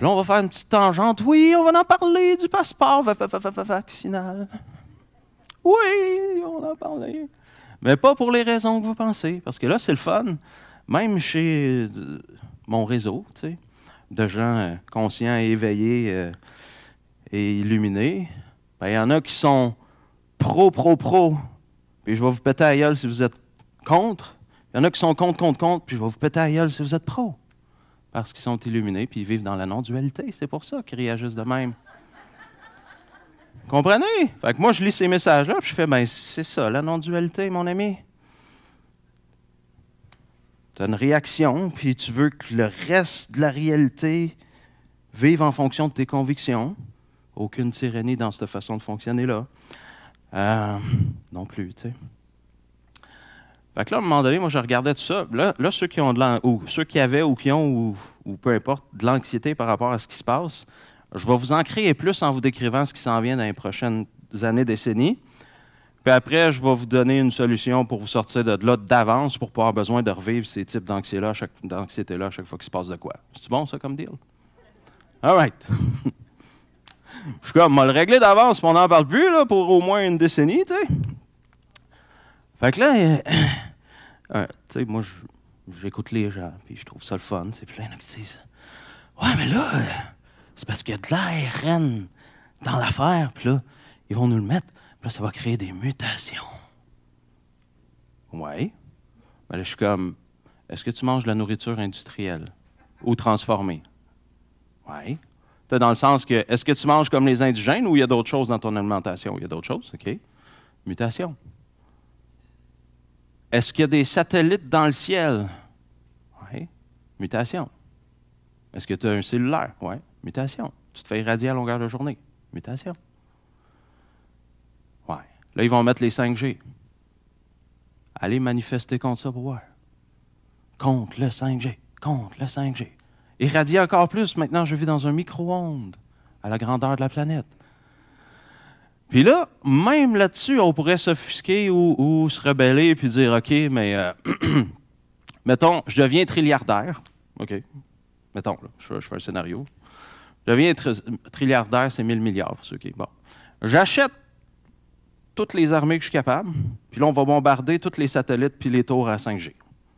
Puis là, on va faire une petite tangente. Oui, on va en parler du passeport vaccinal. Oui, on va en parler. Mais pas pour les raisons que vous pensez. Parce que là, c'est le fun. Même chez mon réseau, tu sais, de gens conscients et éveillés et illuminés, ben, il y en a qui sont pro. Puis je vais vous péter à la gueule si vous êtes contre. Il y en a qui sont contre. Puis je vais vous péter à la gueule si vous êtes pro. Parce qu'ils sont illuminés, puis ils vivent dans la non-dualité. C'est pour ça qu'ils réagissent de même. Comprenez? Fait que moi, je lis ces messages-là, puis je fais, ben c'est ça, la non-dualité, mon ami. Tu as une réaction, puis tu veux que le reste de la réalité vive en fonction de tes convictions. Aucune tyrannie dans cette façon de fonctionner-là. Non plus, tu sais. Fait que là, à un moment donné, moi, je regardais tout ça. Là ceux qui ont ou ceux qui avaient ou qui ont, ou peu importe, de l'anxiété par rapport à ce qui se passe, je vais vous en créer plus en vous décrivant ce qui s'en vient dans les prochaines années, décennies. Puis après, je vais vous donner une solution pour vous sortir de là d'avance pour pas avoir besoin de revivre ces types d'anxiété-là à chaque fois qu'il se passe de quoi. C'est bon, ça, comme deal? All right. Je suis comme, on va le régler d'avance, puis on n'en parle plus là, pour au moins une décennie, tu sais. Fait que là, tu sais, moi, j'écoute les gens, puis je trouve ça le fun. C'est plein de qui disent, ouais, mais là, c'est parce qu'il y a de l'ARN dans l'affaire, puis là, ils vont nous le mettre, puis là, ça va créer des mutations. Ouais. Ben là, je suis comme, est-ce que tu manges de la nourriture industrielle ou transformée? Ouais. Dans le sens que, est-ce que tu manges comme les indigènes ou il y a d'autres choses dans ton alimentation? Il y a d'autres choses, OK. Mutation. Est-ce qu'il y a des satellites dans le ciel? Oui. Mutation. Est-ce que tu as un cellulaire? Oui. Mutation. Tu te fais irradier à longueur de journée? Mutation. Oui. Là, ils vont mettre les 5G. Allez manifester contre ça pour voir. Contre le 5G. Contre le 5G. Irradier encore plus. Maintenant, je vis dans un micro-ondes à la grandeur de la planète. Puis là, même là-dessus, on pourrait s'offusquer ou se rebeller puis dire, OK, mais mettons, je deviens trilliardaire. OK. Mettons, là, je fais un scénario. Je deviens trilliardaire, c'est 1000 milliards. OK, bon. J'achète toutes les armées que je suis capable, puis là, on va bombarder tous les satellites puis les tours à 5G.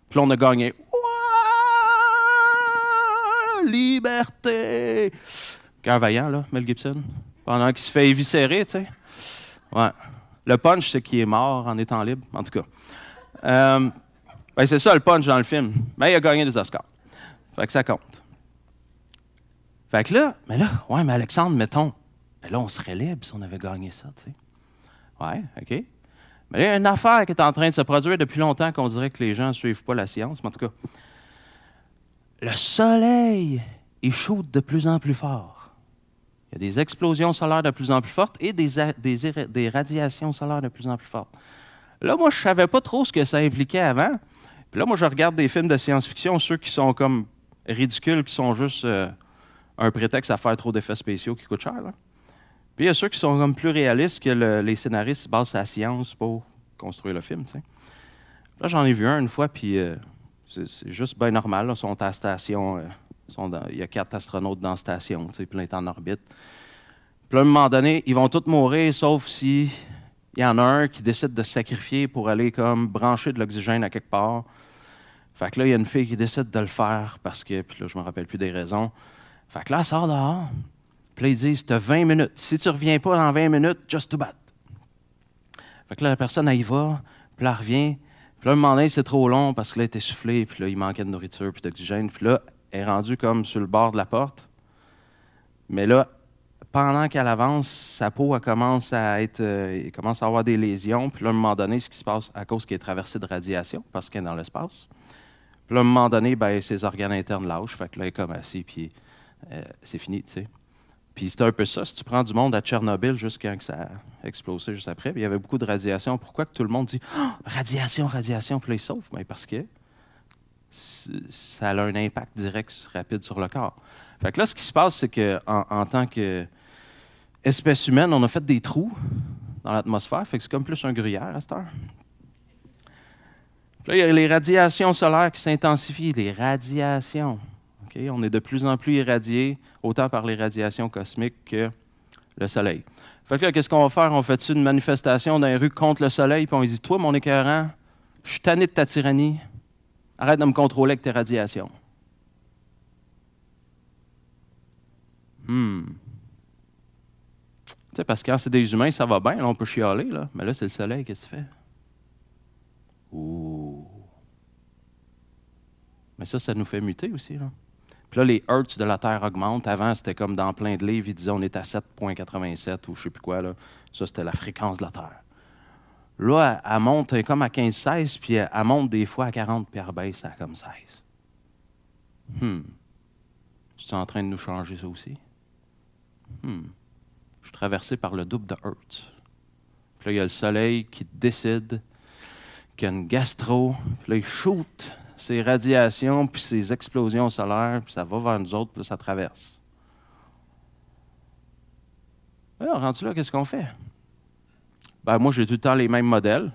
Puis là, on a gagné. Ouah! Liberté! Cœur vaillant, là, Mel Gibson. Pendant qu'il se fait éviscérer, tu sais. Ouais. Le punch, c'est qu'il est mort en étant libre, en tout cas. Ben c'est ça, le punch dans le film. Mais il a gagné des Oscars. Fait que ça compte. Fait que là, mais Alexandre, mettons, mais là, on serait libre si on avait gagné ça, tu sais. Ouais, OK. Mais là, il y a une affaire qui est en train de se produire depuis longtemps qu'on dirait que les gens ne suivent pas la science, mais en tout cas, le soleil, il shoot de plus en plus fort. Il y a des explosions solaires de plus en plus fortes et des radiations solaires de plus en plus fortes. Là, moi, je ne savais pas trop ce que ça impliquait avant. Puis là, moi, je regarde des films de science-fiction, ceux qui sont comme ridicules, qui sont juste un prétexte à faire trop d'effets spéciaux qui coûtent cher. Là. Puis il y a ceux qui sont comme plus réalistes, que les scénaristes se basent sur la science pour construire le film. T'sais. Là, j'en ai vu un une fois, puis c'est juste bien normal. Là, ils sont à la station... il y a 4 astronautes dans la station, puis là, ils sont en orbite. Puis à un moment donné, ils vont tous mourir, sauf si il y en a un qui décide de se sacrifier pour aller comme brancher de l'oxygène à quelque part. Fait que là, il y a une fille qui décide de le faire parce que, puis là, je me rappelle plus des raisons. Fait que là, elle sort dehors. Puis là, ils disent, tu as 20 minutes. Si tu reviens pas dans 20 minutes, just to bat. Fait que là, la personne, elle y va, puis là, elle revient. Puis là, à un moment donné, c'est trop long parce que là, elle est essoufflée, puis là, il manquait de nourriture puis d'oxygène. Puis là, elle est rendue comme sur le bord de la porte. Mais là, pendant qu'elle avance, sa peau elle commence à avoir des lésions. Puis là, à un moment donné, ce qui se passe à cause qu'elle est traversée de radiation, parce qu'elle est dans l'espace. Puis là, à un moment donné, ben, ses organes internes lâchent. Fait que là, elle est comme assise, puis c'est fini, tu sais. Puis c'est un peu ça. Si tu prends du monde à Tchernobyl jusqu'à quand ça a explosé juste après, puis il y avait beaucoup de radiation. Pourquoi que tout le monde dit « Oh, radiation, radiation », puis là, ils se sauvent? Ben, parce que ça a un impact direct, rapide sur le corps. Fait que là, ce qui se passe, c'est qu'en tant qu'espèce humaine, on a fait des trous dans l'atmosphère. Fait que c'est comme plus un gruyère à cette heure. Puis là, il y a les radiations solaires qui s'intensifient. Les radiations. OK? Okay? On est de plus en plus irradié, autant par les radiations cosmiques que le Soleil. Fait que là, qu'est-ce qu'on va faire? On fait une manifestation dans les rues contre le Soleil, puis on dit, toi, mon écœurant, je suis tanné de ta tyrannie, arrête de me contrôler avec tes radiations. Tu sais, parce que quand c'est des humains, ça va bien, là, on peut chialer, là. Mais là, c'est le Soleil, qu'est-ce que tu fais? Ouh. Mais ça nous fait muter aussi, là. Puis là, les hertz de la Terre augmentent. Avant, c'était comme dans plein de livres, ils disaient on est à 7,87 ou je ne sais plus quoi, là. Ça, c'était la fréquence de la Terre. Là, elle monte comme à 15-16, puis elle monte des fois à 40, puis elle rebaisse à comme 16. C'est en train de nous changer ça aussi? Je suis traversé par le double de hertz. Puis là, il y a le Soleil qui décide qu'il y a une gastro, puis là, il shoot ces radiations, puis ces explosions solaires, puis ça va vers nous autres, puis là, ça traverse. Alors, rendu là, qu'est-ce qu'on fait? Ben, moi, j'ai tout le temps les mêmes modèles.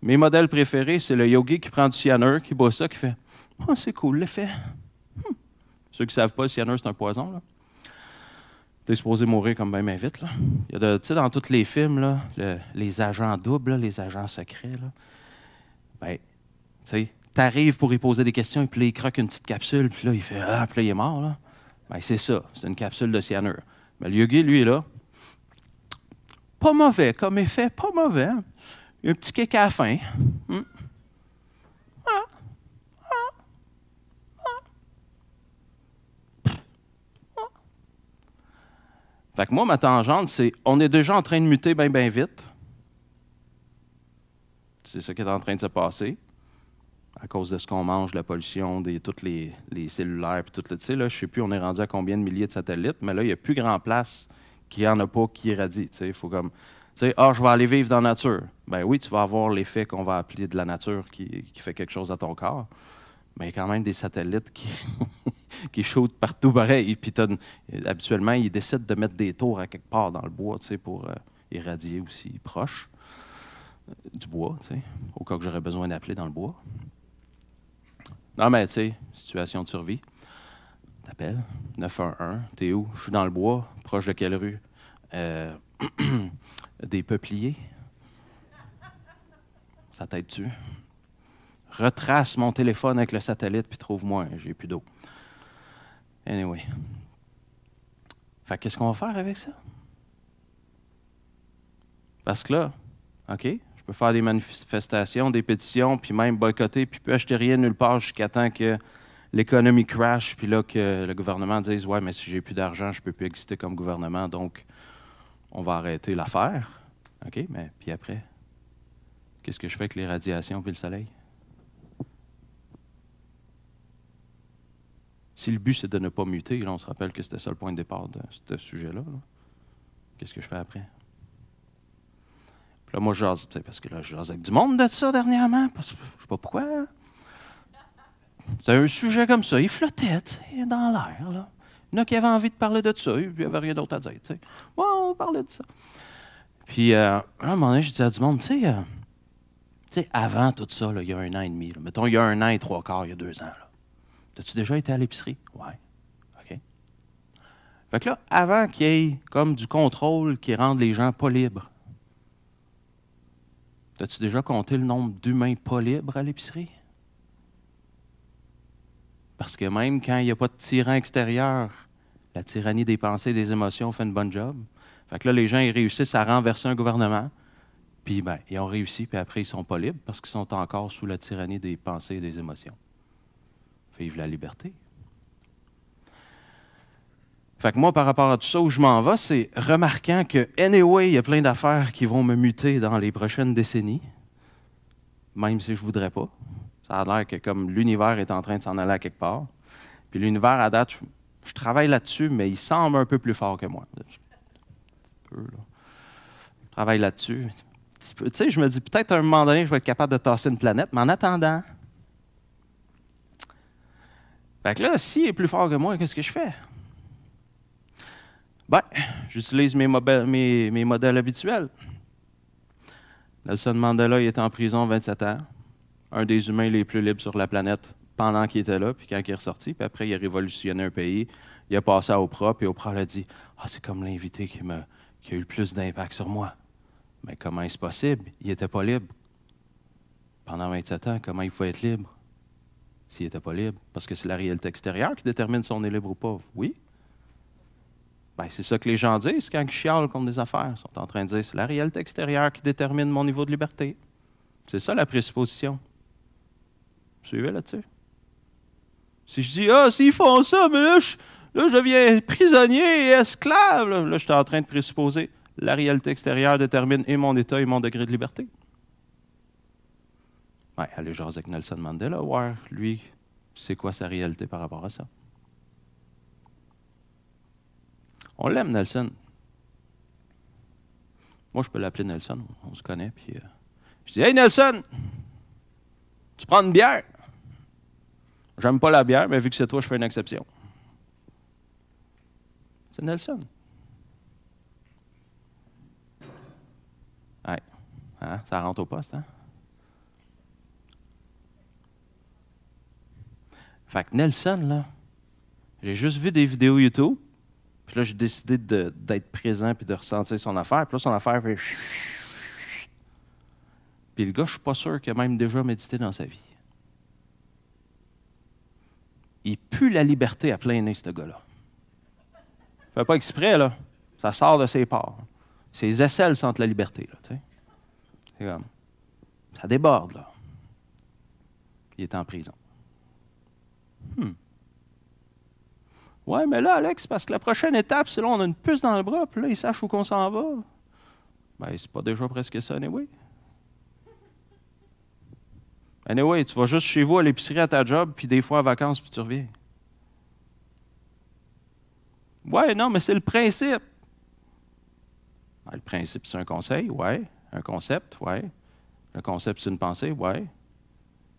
Mes modèles préférés, c'est le yogi qui prend du cyanure, qui boit ça, qui fait « Oh, c'est cool, l'effet. Ceux qui ne savent pas, le cyanure, c'est un poison, là. T'es supposé mourir comme bien vite, là. Il y a tu sais, dans tous les films, là, les agents doubles, là, les agents secrets, là, ben, tu sais, t'arrives pour y poser des questions, et puis là, il croque une petite capsule, puis là, il fait « Ah », puis là, il est mort, là. Ben, c'est ça, c'est une capsule de cyanure. Mais le yogi, lui, est là. Pas mauvais comme effet, pas mauvais. Il y a un petit kick à la fin. Fait que moi, ma tangente, c'est on est déjà en train de muter bien, bien vite. C'est ça qui est en train de se passer. À cause de ce qu'on mange, la pollution, toutes les cellulaires, puis tout le, tu sais, là, je ne sais plus, on est rendu à combien de milliers de satellites, mais là, il n'y a plus grand place qu'il n'y en a pas qui irradie. Il faut comme, tu sais, je vais aller vivre dans la nature. Ben oui, tu vas avoir l'effet qu'on va appeler de la nature qui fait quelque chose à ton corps, mais il y a quand même des satellites qui shootent partout pareil. Puis habituellement, ils décident de mettre des tours à quelque part dans le bois, tu sais, pour irradier aussi proche du bois, tu sais, au cas que j'aurais besoin d'appeler dans le bois. Non, mais tu sais, situation de survie. T'appelles, 911, t'es où? Je suis dans le bois, proche de quelle rue? Des peupliers. Ça t'aide-tu? Retrace mon téléphone avec le satellite, puis trouve-moi, j'ai plus d'eau. Anyway. Fait qu'est-ce qu'on va faire avec ça? Parce que là, OK, je peux faire des manifestations, des pétitions, puis même boycotter, puis plus acheter rien nulle part jusqu'à temps que l'économie crash, puis là que le gouvernement dise « Ouais, mais si j'ai plus d'argent, je ne peux plus exister comme gouvernement, donc on va arrêter l'affaire. » OK, mais puis après, qu'est-ce que je fais avec les radiations puis le soleil? Si le but, c'est de ne pas muter, là, on se rappelle que c'était ça le point de départ de ce sujet-là. Là. Qu'est-ce que je fais après? Puis là, moi, je jase, parce que là, je jase avec du monde de ça dernièrement, parce que je ne sais pas pourquoi. C'est un sujet comme ça. Il flottait, dans l'air, là. Il y en a qui avaient envie de parler de ça, il n'y avait rien d'autre à dire, tu sais. Bon, on parlait de ça. Puis, à un moment donné, je disais à du monde, tu sais, avant tout ça, là, il y a 1 an et demi, là, mettons, il y a 1 an et 3/4, il y a 2 ans, là. As-tu déjà été à l'épicerie? Ouais. OK. Fait que là, avant qu'il y ait comme du contrôle qui rende les gens pas libres, as-tu déjà compté le nombre d'humains pas libres à l'épicerie? Parce que même quand il n'y a pas de tyran extérieur, la tyrannie des pensées et des émotions fait une bonne job. Fait que là, les gens, ils réussissent à renverser un gouvernement, puis ben, ils ont réussi, puis après, ils sont pas libres parce qu'ils sont encore sous la tyrannie des pensées et des émotions. Vive la liberté. Fait que moi, par rapport à tout ça, où je m'en vais, c'est remarquant que, anyway, il y a plein d'affaires qui vont me muter dans les prochaines décennies, même si je ne voudrais pas. Ça a l'air que comme l'univers est en train de s'en aller à quelque part. Puis l'univers, à date, je travaille là-dessus, mais il semble un peu plus fort que moi. Je travaille là-dessus. Tu sais, je me dis, peut-être à un moment donné, je vais être capable de tasser une planète, mais en attendant... Fait que là, s'il est plus fort que moi, qu'est-ce que je fais? Ben, j'utilise mes modèles habituels. Nelson Mandela il est en prison 27 ans. Un des humains les plus libres sur la planète pendant qu'il était là, puis quand il est ressorti, puis après, il a révolutionné un pays. Il a passé à Oprah, puis Oprah a dit « Ah, c'est comme l'invité qui a eu le plus d'impact sur moi. » Mais comment est-ce possible? Il n'était pas libre. Pendant 27 ans, comment il pouvait être libre s'il n'était pas libre? Parce que c'est la réalité extérieure qui détermine si on est libre ou pas. Oui. Ben, c'est ça que les gens disent quand ils chialent contre des affaires. Ils sont en train de dire c'est la réalité extérieure qui détermine mon niveau de liberté. C'est ça la présupposition. Vous suivez là-dessus? Si je dis ah, s'ils font ça, mais là, je deviens prisonnier et esclave. Là, je suis en train de présupposer la réalité extérieure détermine et mon état et mon degré de liberté. Ouais, allez jaser avec Nelson Mandela, voir, lui, c'est quoi sa réalité par rapport à ça. On l'aime, Nelson. Moi, je peux l'appeler Nelson, on se connaît. Puis, je dis, hey Nelson, tu prends une bière? J'aime pas la bière, mais vu que c'est toi, je fais une exception. C'est Nelson. Ouais. Hein? Ça rentre au poste, hein? Fait que Nelson, là, j'ai juste vu des vidéos YouTube, puis là, j'ai décidé d'être présent puis de ressentir son affaire. Puis là, son affaire fait... Puis le gars, je suis pas sûr qu'il a même déjà médité dans sa vie. Il pue la liberté à plein nez, ce gars-là. Il fait pas exprès, là. Ça sort de ses pores. Ses aisselles sentent la liberté, là, tu sais. C'est comme... Ça déborde, là. Il est en prison. Ouais, mais là, Alex, parce que la prochaine étape, c'est là, on a une puce dans le bras, puis là, ils sachent où qu'on s'en va. Ben, c'est pas déjà presque ça, anyway. Anyway, tu vas juste chez vous à l'épicerie à ta job, puis des fois en vacances, puis tu reviens. Ouais, non, mais c'est le principe. Ben, le principe, c'est un conseil, ouais. Un concept, ouais. Le concept, c'est une pensée, ouais.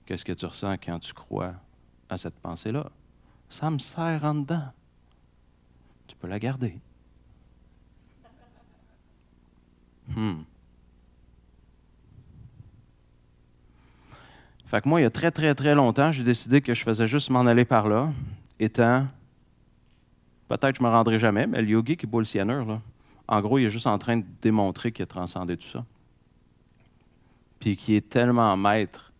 Qu'est-ce que tu ressens quand tu crois à cette pensée-là? Ça me serre en dedans. Tu peux la garder. Fait que moi, il y a très, très, très longtemps, j'ai décidé que je faisais juste m'en aller par là, étant... Peut-être que je ne me rendrai jamais, mais le yogi qui boit le cyanure, là, en gros, il est juste en train de démontrer qu'il a transcendé tout ça. Puis qu'il est tellement maître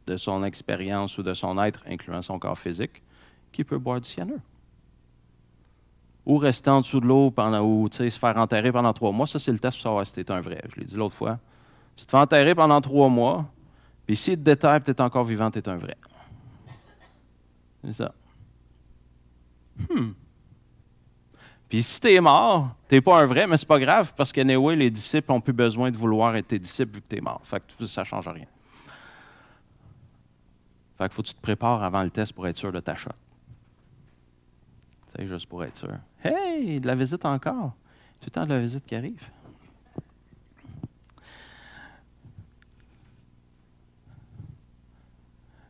de son expérience ou de son être, incluant son corps physique, qu'il peut boire du cyanure. Ou rester en dessous de l'eau ou se faire enterrer pendant 3 mois. Ça, c'est le test pour savoir si tu es un vrai. Je l'ai dit l'autre fois. Tu te fais enterrer pendant 3 mois, puis s'il te déterre et tu es encore vivant, tu es un vrai. C'est ça. Puis si tu es mort, tu n'es pas un vrai, mais c'est pas grave, parce qu'anyway, les disciples n'ont plus besoin de vouloir être tes disciples vu que tu es mort. Fait que ça ne change rien. Fait qu'il faut que tu te prépares avant le test pour être sûr de ta shot. Tu sais, juste pour être sûr. Hey, de la visite encore. Tout le temps de la visite qui arrive.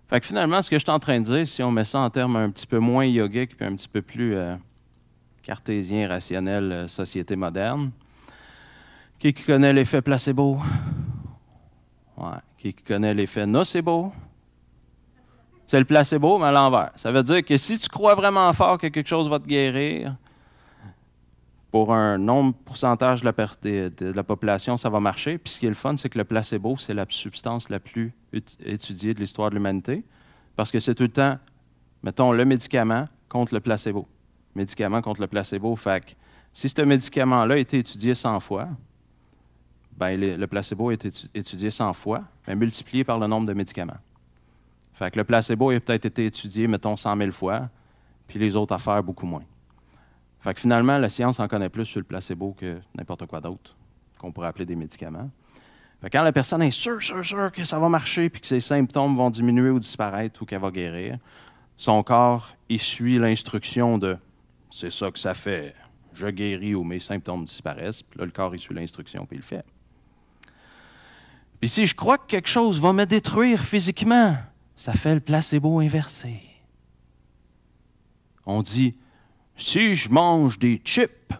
Fait que finalement, ce que je suis en train de dire, si on met ça en termes un petit peu moins yogiques puis un petit peu plus cartésien, rationnel, société moderne, qui connaît l'effet placebo? Ouais. Qui connaît l'effet nocebo? C'est le placebo, mais à l'envers. Ça veut dire que si tu crois vraiment fort que quelque chose va te guérir, pour un pourcentage de la population, ça va marcher. Puis ce qui est le fun, c'est que le placebo, c'est la substance la plus étudiée de l'histoire de l'humanité. Parce que c'est tout le temps, mettons, le médicament contre le placebo. Médicament contre le placebo. Fait que si ce médicament-là a été étudié 100 fois, ben le placebo a été étudié 100 fois, mais multiplié par le nombre de médicaments. Fait que le placebo a peut-être été étudié, mettons, 100 000 fois, puis les autres affaires, beaucoup moins. Fait que finalement, la science en connaît plus sur le placebo que n'importe quoi d'autre, qu'on pourrait appeler des médicaments. Fait que quand la personne est sûre que ça va marcher, puis que ses symptômes vont diminuer ou disparaître, ou qu'elle va guérir, son corps, il suit l'instruction de « c'est ça que ça fait, je guéris ou mes symptômes disparaissent », puis là, le corps, il suit l'instruction, puis il le fait. Puis si je crois que quelque chose va me détruire physiquement, ça fait le placebo inversé. On dit « si je mange des chips,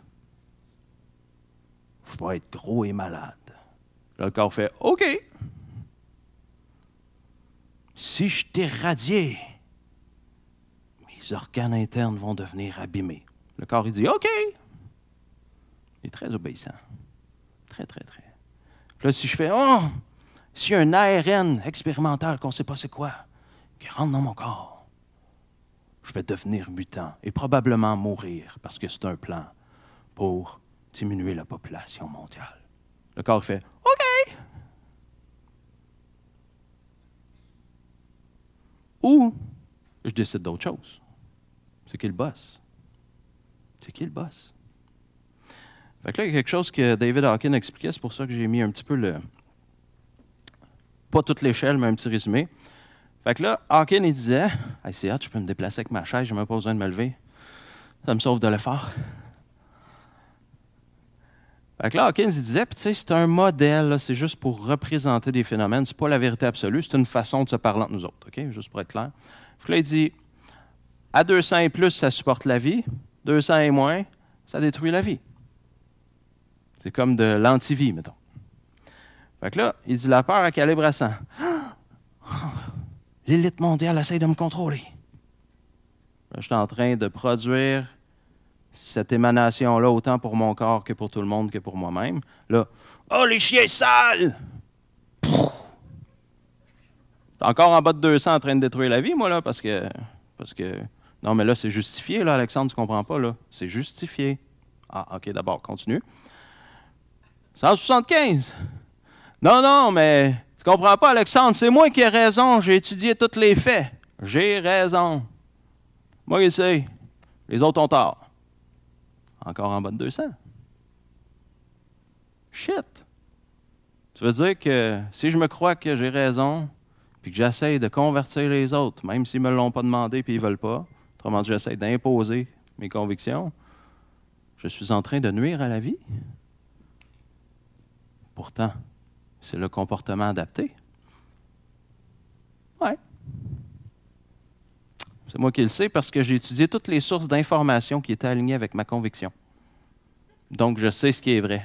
je vais être gros et malade ». Là, le corps fait « OK ». Si je t'irradiais les organes internes vont devenir abîmés. Le corps, il dit « OK ». Il est très obéissant. Très, très, très. Puis là, si je fais « Oh, s'il y a un ARN expérimental qu'on ne sait pas c'est quoi, qui rentre dans mon corps, je vais devenir mutant et probablement mourir parce que c'est un plan pour diminuer la population mondiale. » Le corps fait « OK ». Ou je décide d'autre chose. C'est qui le boss? C'est qui le boss? Fait que là, il y a quelque chose que David Hawkins expliquait, c'est pour ça que j'ai mis un petit peu pas toute l'échelle, mais un petit résumé. Fait que là, Hawkins, il disait, hey, c'est hâte, je peux me déplacer avec ma chaise, j'ai même pas besoin de me lever. Ça me sauve de l'effort. Fait que là, Hawkins, il disait, puis tu sais, c'est un modèle, c'est juste pour représenter des phénomènes, c'est pas la vérité absolue, c'est une façon de se parler entre nous autres, OK? Juste pour être clair. Fait que là, il dit, à 200 et plus, ça supporte la vie, 200 et moins, ça détruit la vie. C'est comme de l'antivie, mettons. Fait que là, il dit la peur à calibre à 100. L'élite mondiale essaie de me contrôler. Là, je suis en train de produire cette émanation-là autant pour mon corps que pour tout le monde que pour moi-même. Là, oh, les chiens sales! T'es encore en bas de 200 en train de détruire la vie, moi, là, parce que non, mais là, c'est justifié, là, Alexandre, tu comprends pas, là. C'est justifié. Ah, OK, d'abord, continue. 175. Non, mais tu comprends pas, Alexandre, c'est moi qui ai raison. J'ai étudié tous les faits. J'ai raison. Moi, je sais. Les autres ont tort. Encore en bas de 200. Shit. Tu veux dire que si je me crois que j'ai raison, puis que j'essaie de convertir les autres, même s'ils ne me l'ont pas demandé puis ils ne veulent pas, autrement dit, j'essaie d'imposer mes convictions, je suis en train de nuire à la vie? Pourtant, c'est le comportement adapté. Ouais. C'est moi qui le sais parce que j'ai étudié toutes les sources d'informations qui étaient alignées avec ma conviction. Donc, je sais ce qui est vrai.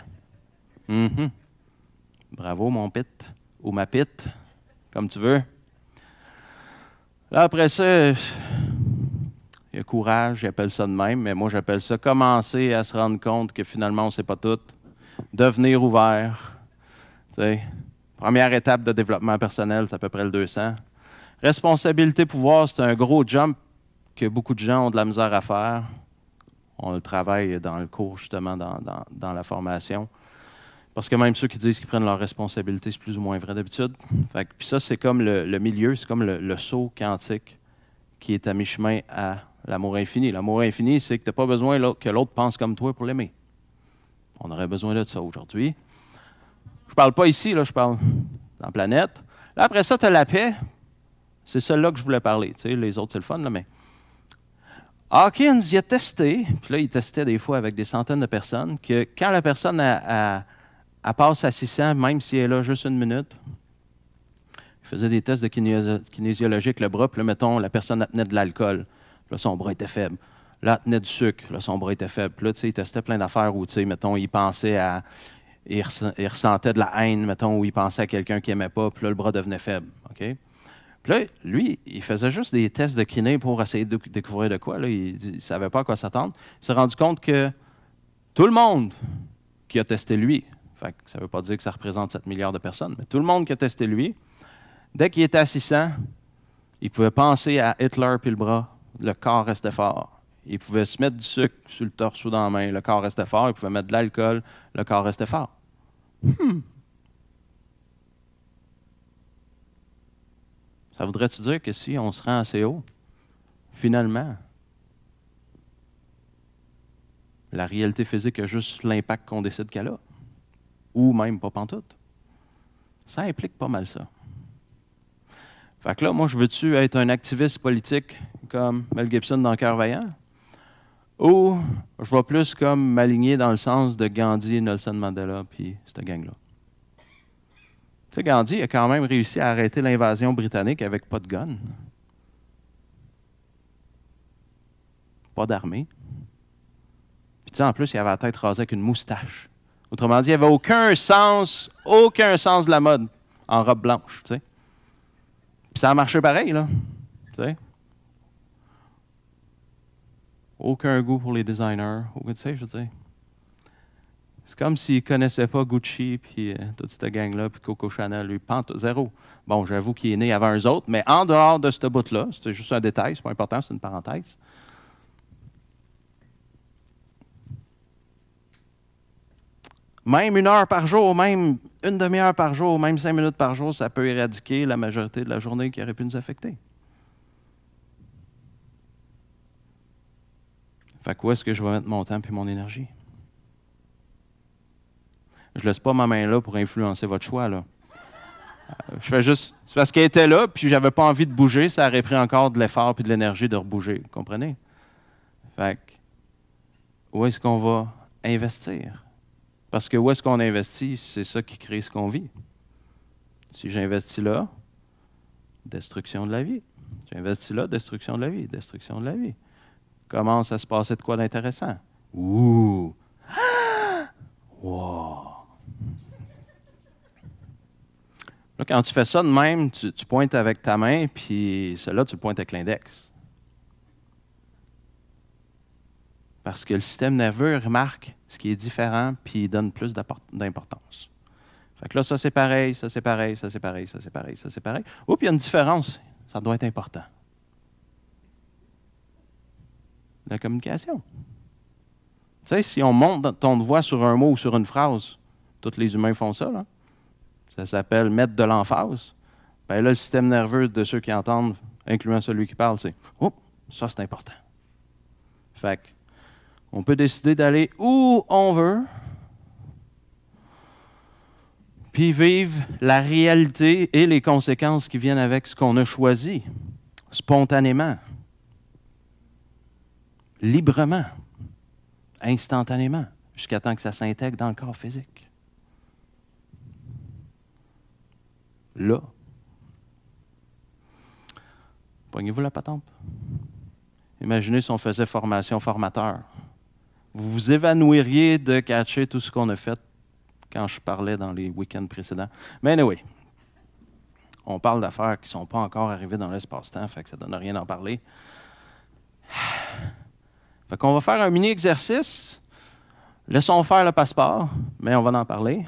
Bravo, mon pit, ou ma pit, comme tu veux. Là, après ça, il y a courage, j'appelle ça de même, mais moi, j'appelle ça commencer à se rendre compte que finalement, on ne sait pas tout. Devenir ouvert. T'sais, première étape de développement personnel, c'est à peu près le 200. Responsabilité, pouvoir, c'est un gros jump que beaucoup de gens ont de la misère à faire. On le travaille dans le cours, justement, dans la formation. Parce que même ceux qui disent qu'ils prennent leurs responsabilités, c'est plus ou moins vrai d'habitude. Puis ça, c'est comme le milieu, c'est comme le saut quantique qui est à mi-chemin à l'amour infini. L'amour infini, c'est que tu n'as pas besoin que l'autre pense comme toi pour l'aimer. On aurait besoin de ça aujourd'hui. Je parle pas ici, là, je parle dans la planète. Là, après ça, tu as la paix. C'est celle-là que je voulais parler. Tu sais, les autres, c'est le fun, là, mais... Hawkins, il a testé, puis là, il testait des fois avec des centaines de personnes, que quand la personne elle passe à 600, même si elle est là juste une minute, il faisait des tests de kinésiologie avec le bras, puis là, mettons, la personne elle tenait de l'alcool. Là, son bras était faible. Là, elle tenait du sucre. Là, son bras était faible. Puis là, tu sais, il testait plein d'affaires où, tu sais, mettons, il pensait à... Il ressentait de la haine, mettons, où il pensait à quelqu'un qu'il n'aimait pas, puis là, le bras devenait faible. OK? Puis là, lui, il faisait juste des tests de kiné pour essayer de découvrir de quoi. Là. Il ne savait pas à quoi s'attendre. Il s'est rendu compte que tout le monde qui a testé lui, fait que ça ne veut pas dire que ça représente 7 milliards de personnes, mais tout le monde qui a testé lui, dès qu'il était à 600, il pouvait penser à Hitler puis le bras, le corps restait fort. Il pouvait se mettre du sucre sur le torse ou dans la main, le corps restait fort. Il pouvait mettre de l'alcool, le corps restait fort. Ça voudrait-tu dire que si on se rend assez haut, finalement, la réalité physique a juste l'impact qu'on décide qu'elle a? Ou même pas pantoute? Ça implique pas mal ça. Fait que là, moi, je veux-tu être un activiste politique comme Mel Gibson dans Cœur vaillant? Ou je vais plus comme m'aligner dans le sens de Gandhi, Nelson Mandela, puis cette gang-là? Tu sais, Gandhi a quand même réussi à arrêter l'invasion britannique avec pas de gun. Pas d'armée. Puis tu sais, en plus, il avait la tête rasée avec une moustache. Autrement dit, il n'y avait aucun sens de la mode en robe blanche, tu sais. Puis ça a marché pareil, là. Tu sais. Aucun goût pour les designers. Tu sais, je veux dire. C'est comme s'ils ne connaissaient pas Gucci, puis toute cette gang-là, puis Coco Chanel, lui, zéro. Bon, j'avoue qu'il est né avant eux autres, mais en dehors de ce bout-là, c'était juste un détail, c'est pas important, c'est une parenthèse. Même 1 heure par jour, même une demi-heure par jour, même 5 minutes par jour, ça peut éradiquer la majorité de la journée qui aurait pu nous affecter. Fait que où est-ce que je vais mettre mon temps et mon énergie? Je ne laisse pas ma main là pour influencer votre choix, là. Je fais juste... C'est parce qu'elle était là, puis j'avais pas envie de bouger, ça aurait pris encore de l'effort et de l'énergie de rebouger. Vous comprenez? Fait que, où est-ce qu'on va investir? Parce que où est-ce qu'on investit, c'est ça qui crée ce qu'on vit. Si j'investis là, destruction de la vie. J'investis là, destruction de la vie, destruction de la vie. Commence à se passer de quoi d'intéressant? Ouh! Wow! Là, quand tu fais ça de même, tu pointes avec ta main, puis celle-là, tu le pointes avec l'index. Parce que le système nerveux remarque ce qui est différent, puis il donne plus d'importance. Fait que là, ça c'est pareil, ça c'est pareil, ça c'est pareil, ça c'est pareil, ça c'est pareil. Oups, il y a une différence. Ça doit être important. La communication. Tu sais, si on monte ton voix sur un mot ou sur une phrase, tous les humains font ça, là. Ça s'appelle mettre de l'emphase. Bien là, le système nerveux de ceux qui entendent, incluant celui qui parle, c'est « Oh, ça c'est important ». Fait que, on peut décider d'aller où on veut, puis vivre la réalité et les conséquences qui viennent avec ce qu'on a choisi, spontanément, librement, instantanément, jusqu'à temps que ça s'intègre dans le corps physique. Là. Pognez-vous la patente? Imaginez si on faisait formation-formateur. Vous vous évanouiriez de catcher tout ce qu'on a fait quand je parlais dans les week-ends précédents. Mais anyway, on parle d'affaires qui ne sont pas encore arrivées dans l'espace-temps, fait que ça ne donne rien d'en parler. Fait qu'on va faire un mini-exercice. Laissons faire le passeport, mais on va en parler.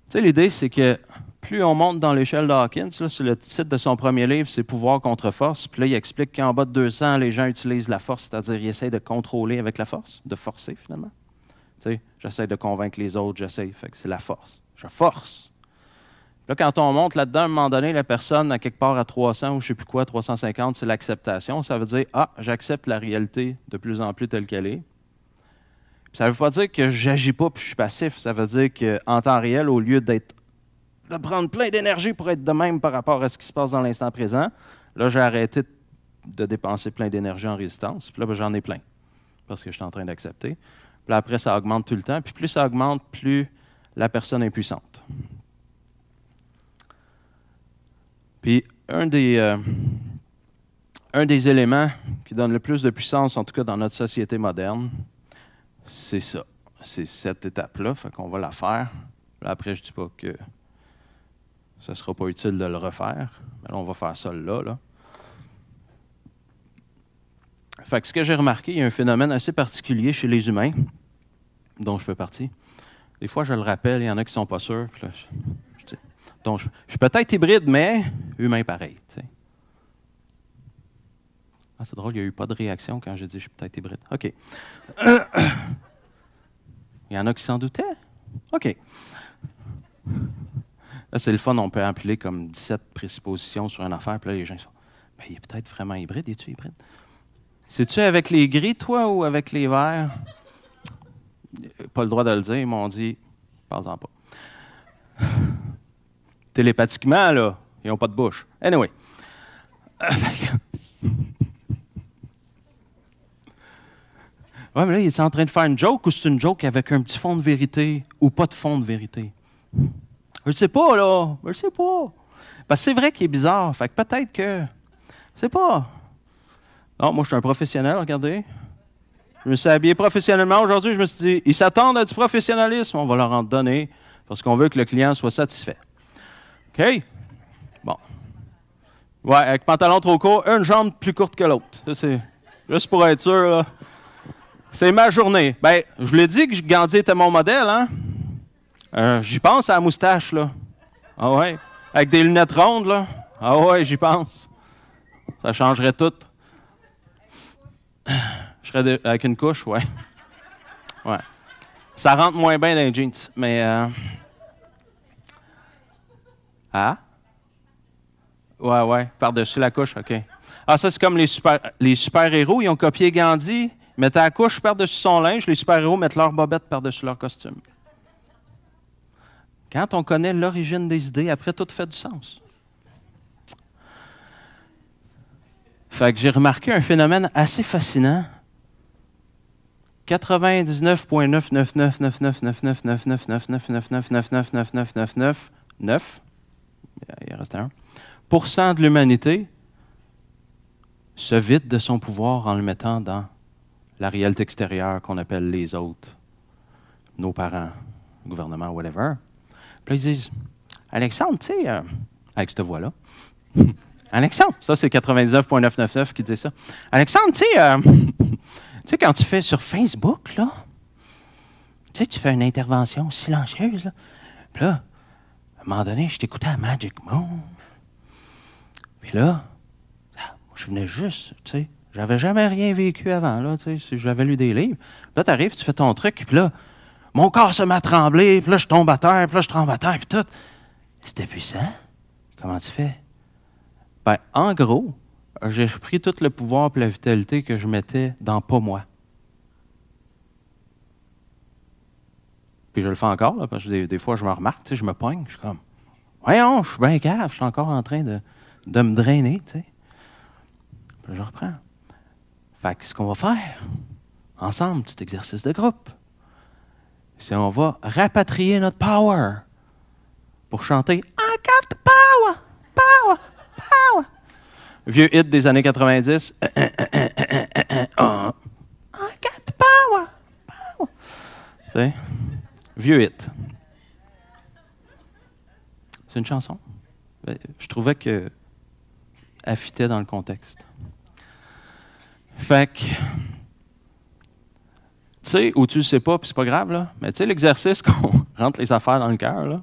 Tu sais, l'idée, c'est que plus on monte dans l'échelle de Hawkins, là, c'est le titre de son premier livre, c'est Pouvoir contre force. Puis là, il explique qu'en bas de 200, les gens utilisent la force, c'est-à-dire ils essayent de contrôler avec la force, de forcer finalement. Tu sais, j'essaie de convaincre les autres, j'essaie, fait que c'est la force. Je force. Puis là, quand on monte là-dedans, à un moment donné, la personne, à quelque part à 300 ou je ne sais plus quoi, 350, c'est l'acceptation. Ça veut dire, ah, j'accepte la réalité de plus en plus telle qu'elle est. Ça ne veut pas dire que je n'agis pas et je suis passif. Ça veut dire qu'en temps réel, au lieu de prendre plein d'énergie pour être de même par rapport à ce qui se passe dans l'instant présent, là, j'ai arrêté de dépenser plein d'énergie en résistance. Puis là, ben, j'en ai plein parce que je suis en train d'accepter. Puis après, ça augmente tout le temps. Puis plus ça augmente, plus la personne est puissante. Puis un des éléments qui donne le plus de puissance, en tout cas dans notre société moderne, c'est ça. C'est cette étape-là, fait qu'on va la faire. Là, après, je ne dis pas que ce ne sera pas utile de le refaire, mais là, on va faire ça là. Fait que ce que j'ai remarqué, il y a un phénomène assez particulier chez les humains, dont je fais partie. Des fois, je le rappelle, il y en a qui ne sont pas sûrs. Puis là, donc, je suis peut-être hybride, mais humain pareil. T'sais. Ah, c'est drôle, il n'y a eu pas de réaction quand j'ai dit je suis peut-être hybride. OK. Il y en a qui s'en doutaient? OK. Là, c'est le fun, on peut empiler comme 17 présuppositions sur une affaire, puis là, les gens sont ben, il est peut-être vraiment hybride. Es-tu hybride? C'est-tu avec les gris, toi, ou avec les verts? Pas le droit de le dire, ils m'ont dit, parle-en pas. Télépathiquement, là, ils n'ont pas de bouche. Anyway. Ouais, mais là, il est en train de faire une joke ou c'est une joke avec un petit fond de vérité ou pas de fond de vérité? Je ne sais pas, là. Je ne sais pas. Parce que c'est vrai qu'il est bizarre. Fait que peut-être que... Je sais pas. Non, moi, je suis un professionnel, regardez. Je me suis habillé professionnellement aujourd'hui. Je me suis dit, ils s'attendent à du professionnalisme. On va leur en donner parce qu'on veut que le client soit satisfait. OK? Bon. Ouais, avec pantalon trop court, une jambe plus courte que l'autre. Ça, c'est juste pour être sûr, là. C'est ma journée. Ben, je vous l'ai dit que Gandhi était mon modèle, hein? J'y pense à la moustache, là. Ah ouais. Avec des lunettes rondes, là. Ah ouais, j'y pense. Ça changerait tout. Je serais avec une couche, ouais. Ouais. Ça rentre moins bien dans les jeans, mais... Ah? Ouais, ouais, par-dessus la couche, OK. Ah, ça, c'est comme les super-héros. Ils ont copié Gandhi, ils mettaient la couche par-dessus son linge, les super-héros mettent leur bobette par-dessus leur costume. Quand on connaît l'origine des idées, après, tout fait du sens. Fait que j'ai remarqué un phénomène assez fascinant. 99,9999999999999999999, il reste un, % de l'humanité se vide de son pouvoir en le mettant dans la réalité extérieure qu'on appelle les autres, nos parents, le gouvernement, whatever. Puis là, ils disent, Alexandre, tu sais, avec cette voix-là, Alexandre, ça c'est 99,999 qui dit ça. Alexandre, tu sais, quand tu fais sur Facebook, là, tu sais, tu fais une intervention silencieuse, là. Puis là, à un moment donné, je t'écoutais à Magic Moon. Puis là, je venais juste, tu sais, j'avais jamais rien vécu avant, là, tu sais, j'avais lu des livres. Là, tu arrives, tu fais ton truc, puis là, mon corps se met à trembler, puis là, je tombe à terre, puis là, je tremble à terre, puis tout. C'était puissant. Comment tu fais? Ben, en gros, j'ai repris tout le pouvoir et la vitalité que je mettais dans pas moi. Puis je le fais encore, là, parce que des fois, je me remarque, tu sais, je me pogne, je suis comme, voyons, je suis bien cave, je suis encore en train de me drainer, tu sais. Puis je reprends. Fait que ce qu'on va faire, ensemble, petit exercice de groupe, c'est on va rapatrier notre power pour chanter I got the power, power, power. Vieux hit des années 90. I got the power, power. Tu sais, vieux hit. C'est une chanson. Je trouvais qu'elle fitait dans le contexte. Fait que, tu sais, ou tu le sais pas, puis c'est pas grave, là, mais tu sais, l'exercice qu'on rentre les affaires dans le cœur, là,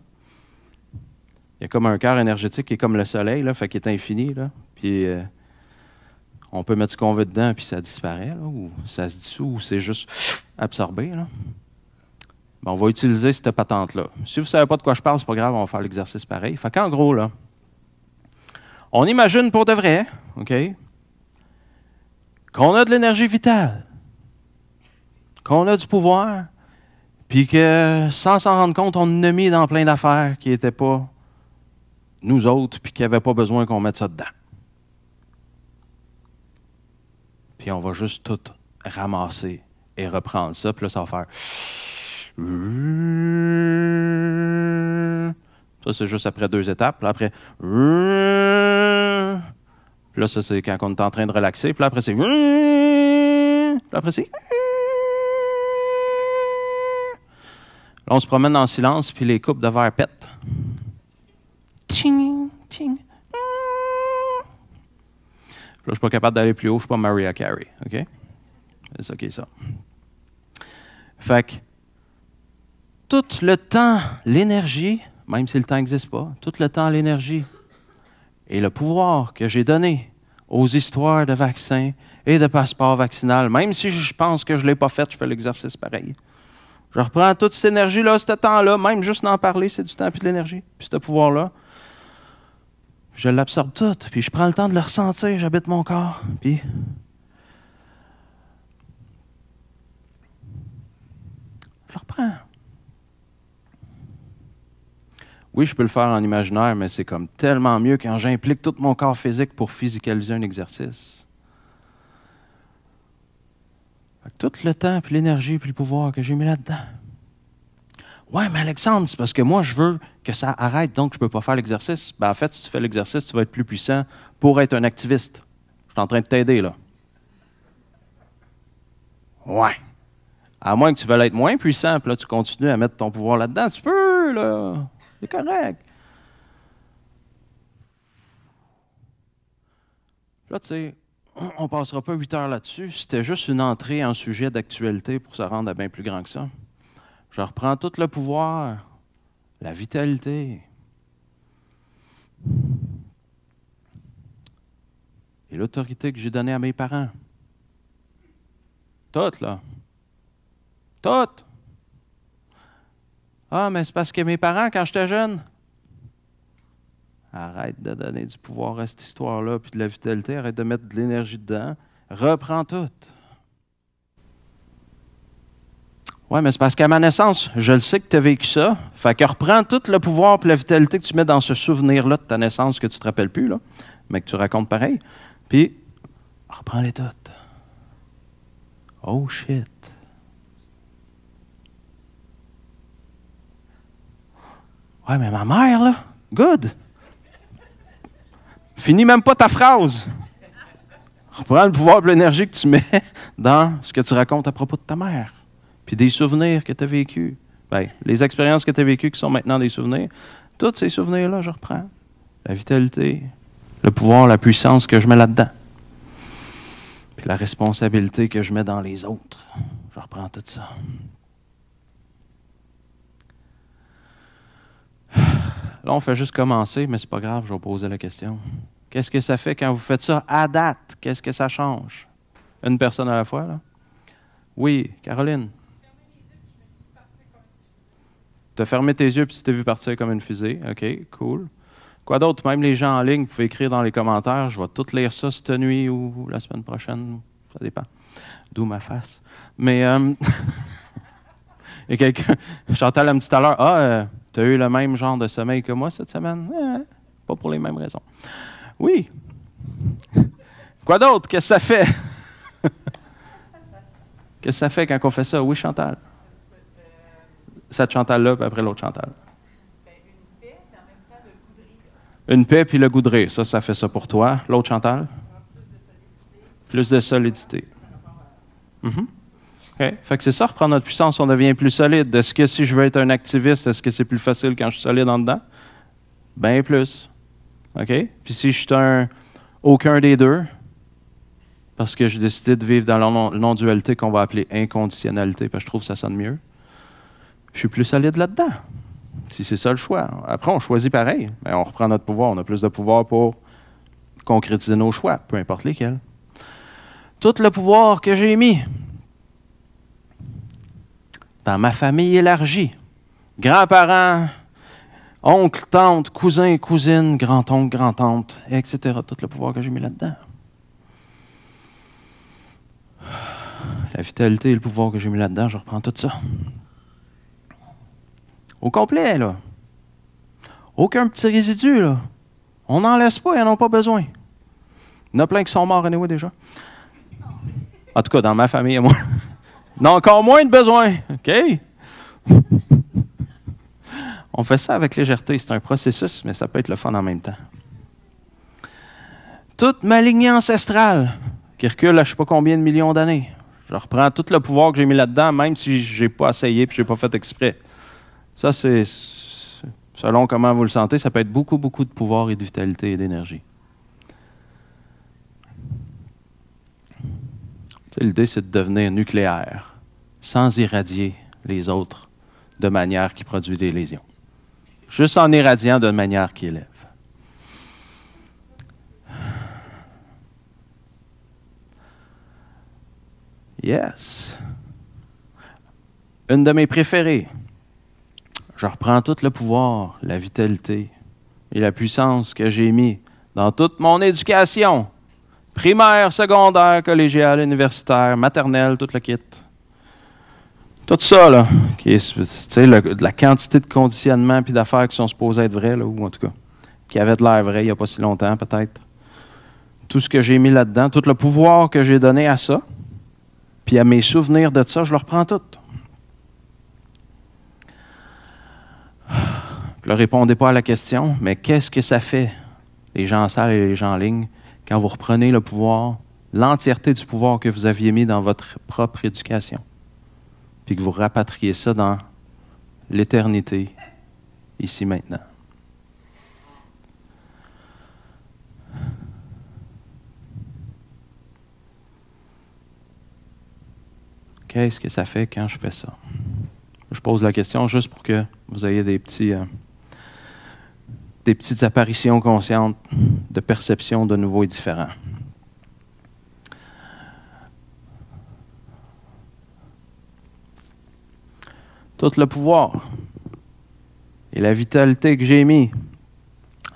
il y a comme un cœur énergétique qui est comme le soleil, là, fait qu'il est infini, là, puis on peut mettre ce qu'on veut dedans, puis ça disparaît, là, ou ça se dissout, ou c'est juste absorbé, là. Ben, on va utiliser cette patente-là. Si vous ne savez pas de quoi je parle, c'est pas grave, on va faire l'exercice pareil. Fait qu'en gros, là, on imagine pour de vrai, OK, qu'on a de l'énergie vitale, qu'on a du pouvoir, puis que sans s'en rendre compte, on en a mis dans plein d'affaires qui n'étaient pas nous autres, puis qui n'avaient pas besoin qu'on mette ça dedans. Puis on va juste tout ramasser et reprendre ça, puis là, ça va faire... Ça, c'est juste après 2 étapes. Puis là, après... Puis là, ça, c'est quand on est en train de relaxer. Puis là, après, c'est... Puis là, après, c'est... Là, on se promène dans le silence, puis les coupes de verre pètent. Ting, ting. Puis là, je suis pas capable d'aller plus haut, je suis pas Mariah Carey, OK? C'est ça qui est ça. Fait que, tout le temps, l'énergie, même si le temps n'existe pas, tout le temps, l'énergie et le pouvoir que j'ai donné aux histoires de vaccins et de passeports vaccinal, même si je pense que je ne l'ai pas fait, je fais l'exercice pareil. Je reprends toute cette énergie-là, ce temps-là, même juste d'en parler, c'est du temps et de l'énergie. Puis ce pouvoir-là, je l'absorbe tout, puis je prends le temps de le ressentir, j'habite mon corps, puis... je le reprends. Oui, je peux le faire en imaginaire, mais c'est comme tellement mieux quand j'implique tout mon corps physique pour physicaliser un exercice. Tout le temps, puis l'énergie, puis le pouvoir que j'ai mis là-dedans. Ouais, mais Alexandre, c'est parce que moi, je veux que ça arrête, donc je ne peux pas faire l'exercice. Ben, en fait, si tu fais l'exercice, tu vas être plus puissant pour être un activiste. Je suis en train de t'aider, là. Ouais. À moins que tu veuilles être moins puissant, puis là, tu continues à mettre ton pouvoir là-dedans. Tu peux, là. C'est correct. Là, tu sais, on ne passera pas 8 heures là-dessus. C'était juste une entrée en sujet d'actualité pour se rendre à bien plus grand que ça. Je reprends tout le pouvoir, la vitalité et l'autorité que j'ai donnée à mes parents. Toutes, là. Toutes. Ah, mais c'est parce que mes parents, quand j'étais jeune... Arrête de donner du pouvoir à cette histoire-là, puis de la vitalité, arrête de mettre de l'énergie dedans. Reprends tout. Ouais, mais c'est parce qu'à ma naissance, je le sais que tu as vécu ça. Fait que reprends tout le pouvoir et la vitalité que tu mets dans ce souvenir-là de ta naissance que tu ne te rappelles plus, là, mais que tu racontes pareil. Puis, reprends-les toutes. Oh shit. Ouais, mais ma mère, là, good. Finis même pas ta phrase. Reprends le pouvoir et l'énergie que tu mets dans ce que tu racontes à propos de ta mère. Puis des souvenirs que tu as vécus. Bien, les expériences que tu as vécues qui sont maintenant des souvenirs, tous ces souvenirs-là, je reprends. La vitalité, le pouvoir, la puissance que je mets là-dedans. Puis la responsabilité que je mets dans les autres. Je reprends tout ça. Là, on fait juste commencer, mais c'est pas grave, je vais poser la question. Qu'est-ce que ça fait quand vous faites ça à date? Qu'est-ce que ça change? Une personne à la fois, là? Oui, Caroline. Tu as fermé tes yeux puis tu t'es vu partir comme une fusée. OK, cool. Quoi d'autre? Même les gens en ligne, vous pouvez écrire dans les commentaires. Je vais tout lire ça cette nuit ou la semaine prochaine. Ça dépend. D'où ma face. Mais, il y a quelqu'un... Chantal a dit tout à l'heure, « Ah, tu as eu le même genre de sommeil que moi cette semaine? Pas pour les mêmes raisons. » Oui. Quoi d'autre? Qu'est-ce que ça fait? Qu'est-ce que ça fait quand on fait ça? Oui, Chantal. Cette Chantal-là, puis après l'autre Chantal. Une paix, puis le goût de rire. Ça fait ça pour toi. L'autre Chantal? Plus de solidité. Okay. Fait que c'est ça, reprendre notre puissance, on devient plus solide. Est-ce que si je veux être un activiste, est-ce que c'est plus facile quand je suis solide en dedans? Bien plus. OK? Puis si je suis aucun des deux, parce que j'ai décidé de vivre dans la non-dualité qu'on va appeler inconditionnalité, parce que je trouve que ça sonne mieux, je suis plus solide là-dedans. Si c'est ça le choix. Après, on choisit pareil. Mais on reprend notre pouvoir. On a plus de pouvoir pour concrétiser nos choix, peu importe lesquels. Tout le pouvoir que j'ai mis dans ma famille élargie, grands-parents, oncles, tantes, cousins, cousines, grand-oncles, grand-tantes, etc. Tout le pouvoir que j'ai mis là-dedans. La vitalité et le pouvoir que j'ai mis là-dedans, je reprends tout ça. Au complet, là. Aucun petit résidu, là. On n'en laisse pas, ils n'en ont pas besoin. Il y en a plein qui sont morts anyway déjà. En tout cas, dans ma famille et moi. Il y en a encore moins de besoin. OK? On fait ça avec légèreté. C'est un processus, mais ça peut être le fun en même temps. Toute ma lignée ancestrale, qui recule à je ne sais pas combien de millions d'années. Je reprends tout le pouvoir que j'ai mis là-dedans, même si je n'ai pas essayé et je n'ai pas fait exprès. Ça, c'est, selon comment vous le sentez, ça peut être beaucoup, beaucoup de pouvoir et de vitalité et d'énergie. L'idée, c'est de devenir nucléaire, sans irradier les autres de manière qui produit des lésions. Juste en irradiant de manière qui élève. Yes. Une de mes préférées. Je reprends tout le pouvoir, la vitalité et la puissance que j'ai mis dans toute mon éducation. Primaire, secondaire, collégiale, universitaire, maternelle, tout le kit. Tout ça, là, qui est la quantité de conditionnements et d'affaires qui sont supposées être vraies, là, ou en tout cas, qui avaient de l'air vrai il n'y a pas si longtemps, peut-être. Tout ce que j'ai mis là-dedans, tout le pouvoir que j'ai donné à ça, puis à mes souvenirs de ça, je le reprends tout. Ne répondez pas à la question, mais qu'est-ce que ça fait, les gens en salle et les gens en ligne, quand vous reprenez le pouvoir, l'entièreté du pouvoir que vous aviez mis dans votre propre éducation, puis que vous rapatriez ça dans l'éternité, ici, maintenant. Qu'est-ce que ça fait quand je fais ça? Je pose la question juste pour que vous ayez des petites apparitions conscientes de perception de nouveau et différent. Tout le pouvoir et la vitalité que j'ai mis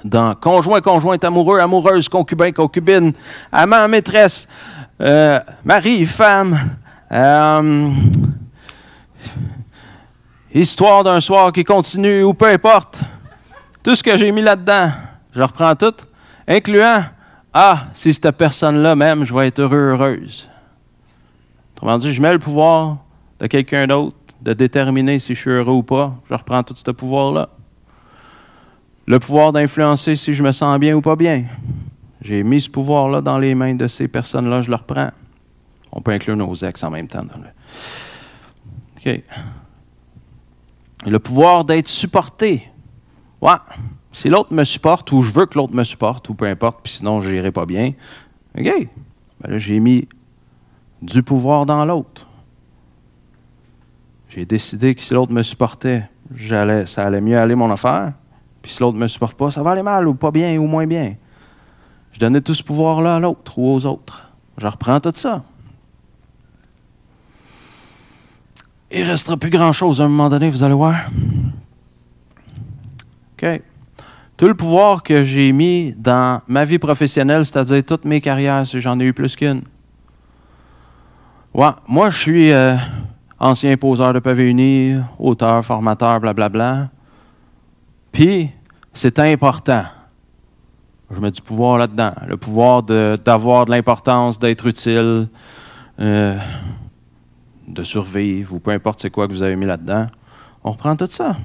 dans conjoint, conjointe, amoureux, amoureuse, concubin, concubine, amant, maîtresse, mari, femme, histoire d'un soir qui continue ou peu importe. Tout ce que j'ai mis là-dedans, je le reprends tout, incluant si cette personne-là même, je vais être heureuse. Autrement dit, je mets le pouvoir de quelqu'un d'autre de déterminer si je suis heureux ou pas. Je reprends tout ce pouvoir-là. Le pouvoir d'influencer si je me sens bien ou pas bien. J'ai mis ce pouvoir-là dans les mains de ces personnes-là, je le reprends. On peut inclure nos ex en même temps. OK. Le pouvoir d'être supporté. Ouais. Si l'autre me supporte ou je veux que l'autre me supporte ou peu importe, puis sinon je n'irai pas bien, OK. Ben là, j'ai mis du pouvoir dans l'autre. J'ai décidé que si l'autre me supportait, ça allait mieux aller mon affaire. Puis si l'autre ne me supporte pas, ça va aller mal ou pas bien ou moins bien. Je donnais tout ce pouvoir-là à l'autre ou aux autres. Je reprends tout ça. Il ne restera plus grand-chose à un moment donné, vous allez voir. OK. Tout le pouvoir que j'ai mis dans ma vie professionnelle, c'est-à-dire toutes mes carrières, si j'en ai eu plus qu'une. Ouais, moi, je suis ancien poseur de pavé uni, auteur, formateur, blablabla. Puis, c'est important. Je mets du pouvoir là-dedans. Le pouvoir d'avoir de l'importance, d'être utile, de survivre, ou peu importe c'est quoi que vous avez mis là-dedans. On reprend tout ça.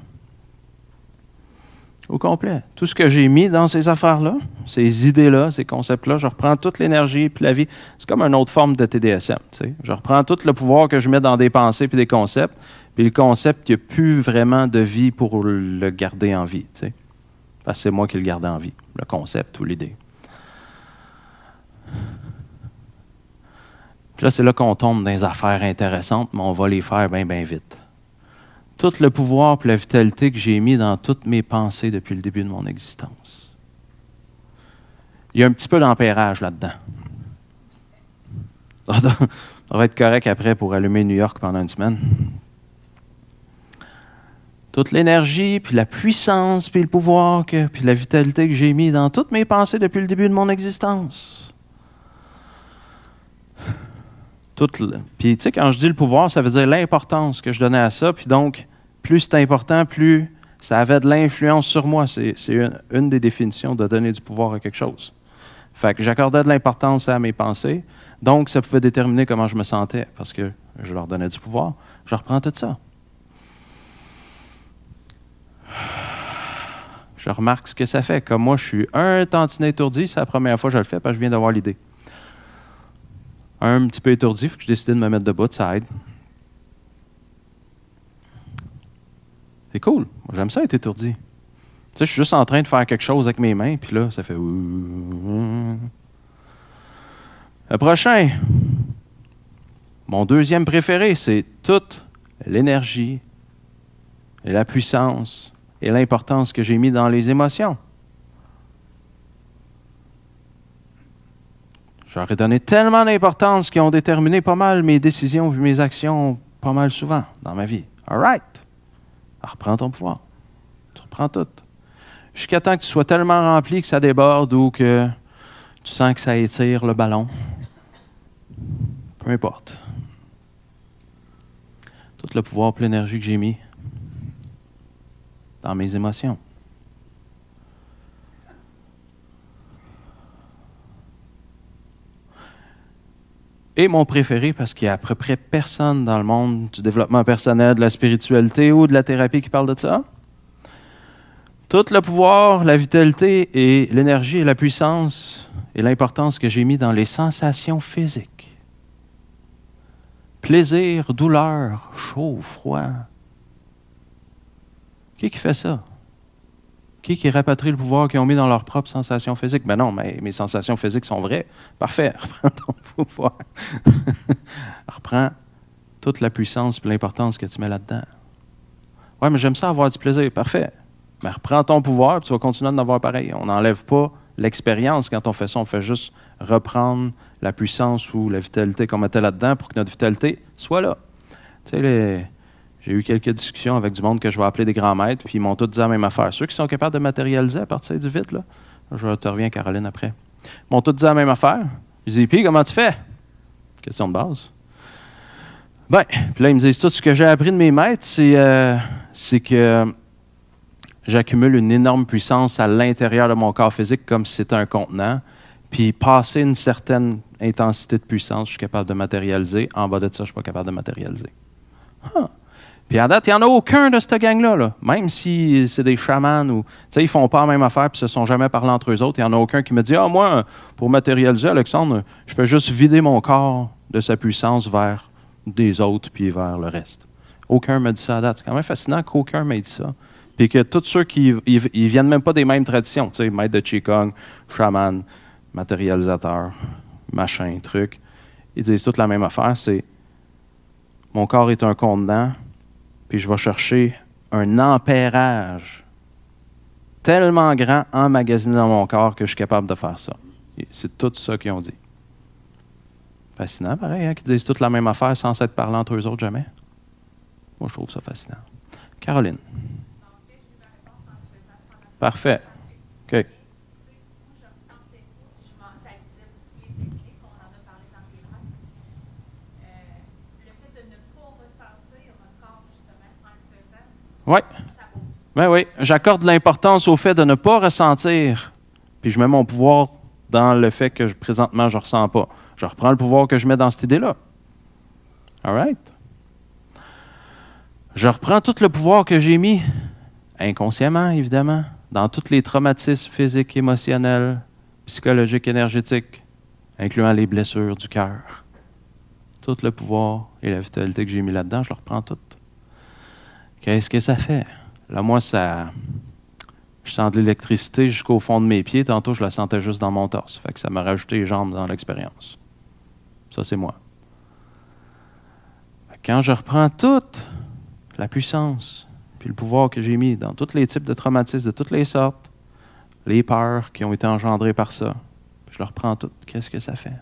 Au complet. Tout ce que j'ai mis dans ces affaires-là, ces idées-là, ces concepts-là, je reprends toute l'énergie puis la vie. C'est comme une autre forme de TDSM. Tu sais. Je reprends tout le pouvoir que je mets dans des pensées puis des concepts. Puis le concept, il n'y a plus vraiment de vie pour le garder en vie. Tu sais. Parce que c'est moi qui le garde en vie, le concept ou l'idée. Puis là, c'est là qu'on tombe dans des affaires intéressantes, mais on va les faire bien, bien vite. Tout le pouvoir et la vitalité que j'ai mis dans toutes mes pensées depuis le début de mon existence. Il y a un petit peu d'ampérage là-dedans. Ça va être correct après pour allumer New York pendant une semaine. Toute l'énergie, puis la puissance, puis le pouvoir, puis la vitalité que j'ai mis dans toutes mes pensées depuis le début de mon existence. Puis, tu sais, quand je dis le pouvoir, ça veut dire l'importance que je donnais à ça. Puis donc, plus c'est important, plus ça avait de l'influence sur moi. C'est une des définitions de donner du pouvoir à quelque chose. Fait que j'accordais de l'importance à mes pensées. Donc, ça pouvait déterminer comment je me sentais parce que je leur donnais du pouvoir. Je reprends tout ça. Je remarque ce que ça fait. Comme moi, je suis un tantinet étourdi. C'est la première fois que je le fais parce que je viens d'avoir l'idée. Un petit peu étourdi, il faut que je décide de me mettre debout, ça aide. C'est cool. Moi, j'aime ça être étourdi. Tu sais, je suis juste en train de faire quelque chose avec mes mains, puis là, ça fait... Le prochain, mon deuxième préféré, c'est toute l'énergie et la puissance et l'importance que j'ai mis dans les émotions. J'aurais donné tellement d'importance qu'ils ont déterminé pas mal mes décisions et mes actions pas mal souvent dans ma vie. All right. Alors, reprends ton pouvoir. Tu reprends tout. Jusqu'à temps que tu sois tellement rempli que ça déborde ou que tu sens que ça étire le ballon. Peu importe. Tout le pouvoir et l'énergie que j'ai mis dans mes émotions. Et mon préféré, parce qu'il n'y a à peu près personne dans le monde du développement personnel, de la spiritualité ou de la thérapie qui parle de ça. Tout le pouvoir, la vitalité et l'énergie et la puissance et l'importance que j'ai mis dans les sensations physiques. Plaisir, douleur, chaud, froid. Qui fait ça? Qui rapatrie le pouvoir qu'ils ont mis dans leurs propres sensations physiques? Ben non, mais mes sensations physiques sont vraies. Parfait, reprends ton pouvoir. Reprends toute la puissance et l'importance que tu mets là-dedans. Ouais, mais j'aime ça avoir du plaisir. Parfait. Mais reprends ton pouvoir, puis tu vas continuer d'en avoir pareil. On n'enlève pas l'expérience quand on fait ça. On fait juste reprendre la puissance ou la vitalité qu'on mettait là-dedans pour que notre vitalité soit là. Tu sais, j'ai eu quelques discussions avec du monde que je vais appeler des grands maîtres, puis ils m'ont tous dit la même affaire. Ceux qui sont capables de matérialiser à partir du vide, là, je te reviens, Caroline, après. Ils m'ont tous dit la même affaire. Je dis, puis comment tu fais? Question de base. Ben, puis là, ils me disent tout ce que j'ai appris de mes maîtres, c'est que j'accumule une énorme puissance à l'intérieur de mon corps physique comme si c'était un contenant. Puis, passer une certaine intensité de puissance, je suis capable de matérialiser. En bas de ça, je ne suis pas capable de matérialiser. Huh. Puis, à date, il n'y en a aucun de cette gang-là. Là. Même si c'est des chamans ou. Tu sais, ils ne font pas la même affaire puis ils ne se sont jamais parlé entre eux autres. Il n'y en a aucun qui me dit ah, moi, pour matérialiser, Alexandre, je fais juste vider mon corps de sa puissance vers des autres puis vers le reste. Aucun m'a dit ça à date. C'est quand même fascinant qu'aucun m'ait dit ça. Puis que tous ceux qui ils viennent même pas des mêmes traditions, tu sais, maître de Qigong, chaman, matérialisateur, machin, truc, ils disent toute la même affaire, c'est mon corps est un contenant, puis je vais chercher un ampérage tellement grand emmagasiné dans mon corps que je suis capable de faire ça. C'est tout ça qu'ils ont dit. Fascinant, pareil, hein, qu'ils disent toute la même affaire sans s'être parlé entre eux autres jamais. Moi, je trouve ça fascinant. Caroline. Parfait. OK. Oui. Ben oui. J'accorde l'importance au fait de ne pas ressentir. Puis je mets mon pouvoir dans le fait que présentement, je ne ressens pas. Je reprends le pouvoir que je mets dans cette idée-là. All right? Je reprends tout le pouvoir que j'ai mis, inconsciemment, évidemment, dans tous les traumatismes physiques, émotionnels, psychologiques, énergétiques, incluant les blessures du cœur. Tout le pouvoir et la vitalité que j'ai mis là-dedans, je le reprends tout. Qu'est-ce que ça fait? Là, moi, je sens de l'électricité jusqu'au fond de mes pieds. Tantôt, je la sentais juste dans mon torse. Fait que ça m'a rajouté les jambes dans l'expérience. Ça, c'est moi. Quand je reprends toute la puissance puis le pouvoir que j'ai mis dans tous les types de traumatismes de toutes les sortes, les peurs qui ont été engendrées par ça, je le reprends tout. Qu'est-ce que ça fait?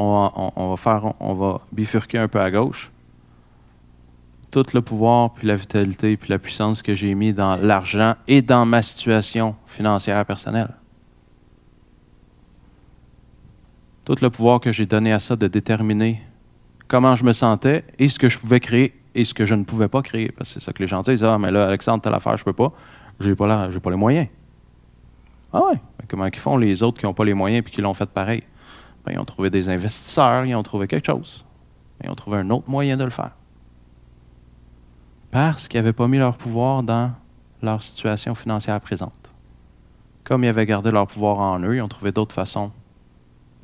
On va bifurquer un peu à gauche. Tout le pouvoir, puis la vitalité, puis la puissance que j'ai mis dans l'argent et dans ma situation financière personnelle. Tout le pouvoir que j'ai donné à ça de déterminer comment je me sentais et ce que je pouvais créer et ce que je ne pouvais pas créer. Parce que c'est ça que les gens disent. Ah, mais là, Alexandre, telle affaire, je peux pas. J'ai pas les moyens. Ah ouais. Mais comment ils font les autres qui n'ont pas les moyens et qui l'ont fait pareil? Ben, ils ont trouvé des investisseurs, ils ont trouvé quelque chose. Ils ont trouvé un autre moyen de le faire. Parce qu'ils n'avaient pas mis leur pouvoir dans leur situation financière présente. Comme ils avaient gardé leur pouvoir en eux, ils ont trouvé d'autres façons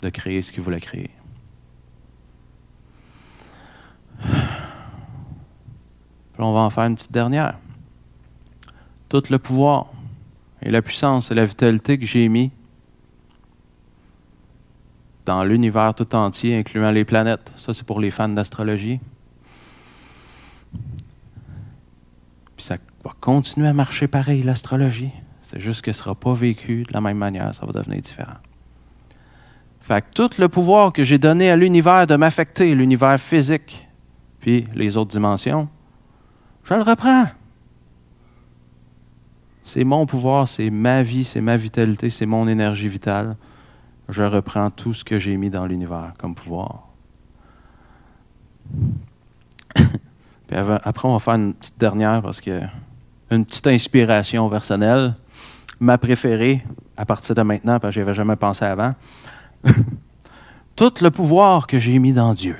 de créer ce qu'ils voulaient créer. Puis on va en faire une petite dernière. Tout le pouvoir et la puissance et la vitalité que j'ai mis dans l'univers tout entier, incluant les planètes. Ça, c'est pour les fans d'astrologie. Puis ça va continuer à marcher pareil, l'astrologie. C'est juste que ce ne sera pas vécu de la même manière. Ça va devenir différent. Fait que tout le pouvoir que j'ai donné à l'univers de m'affecter, l'univers physique, puis les autres dimensions, je le reprends. C'est mon pouvoir, c'est ma vie, c'est ma vitalité, c'est mon énergie vitale. Je reprends tout ce que j'ai mis dans l'univers comme pouvoir. Puis après, on va faire une petite dernière parce que une petite inspiration personnelle. Ma préférée, à partir de maintenant, parce que je n'y avais jamais pensé avant. Tout le pouvoir que j'ai mis dans Dieu.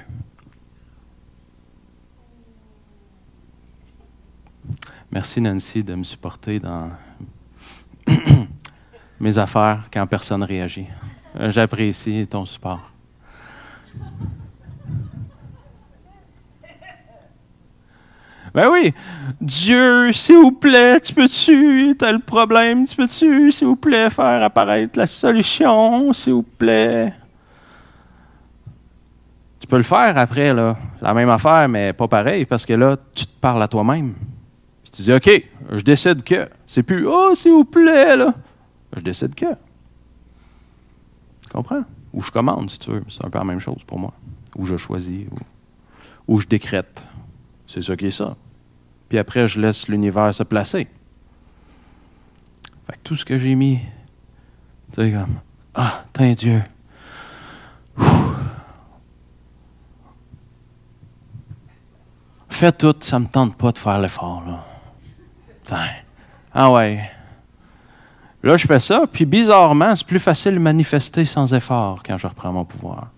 Merci Nancy de me supporter dans mes affaires quand personne ne réagit. J'apprécie ton support. Ben oui. Dieu, s'il vous plaît, tu peux-tu, t'as le problème, tu peux-tu, s'il vous plaît, faire apparaître la solution, s'il vous plaît. Tu peux le faire après, là. La même affaire, mais pas pareil, parce que là, tu te parles à toi-même. Puis tu dis, OK, je décide que. C'est plus, oh, s'il vous plaît, là. Je décide que. Tu comprends? Ou je commande, si tu veux. C'est un peu la même chose pour moi. Ou je choisis, ou je décrète. C'est ça qui est ça. Puis après, je laisse l'univers se placer. Fait que tout ce que j'ai mis, tu sais, comme, ah, tiens Dieu. Fais tout, ça me tente pas de faire l'effort, là. Tiens. Ah ouais. Là, je fais ça, puis bizarrement, c'est plus facile de manifester sans effort quand je reprends mon pouvoir.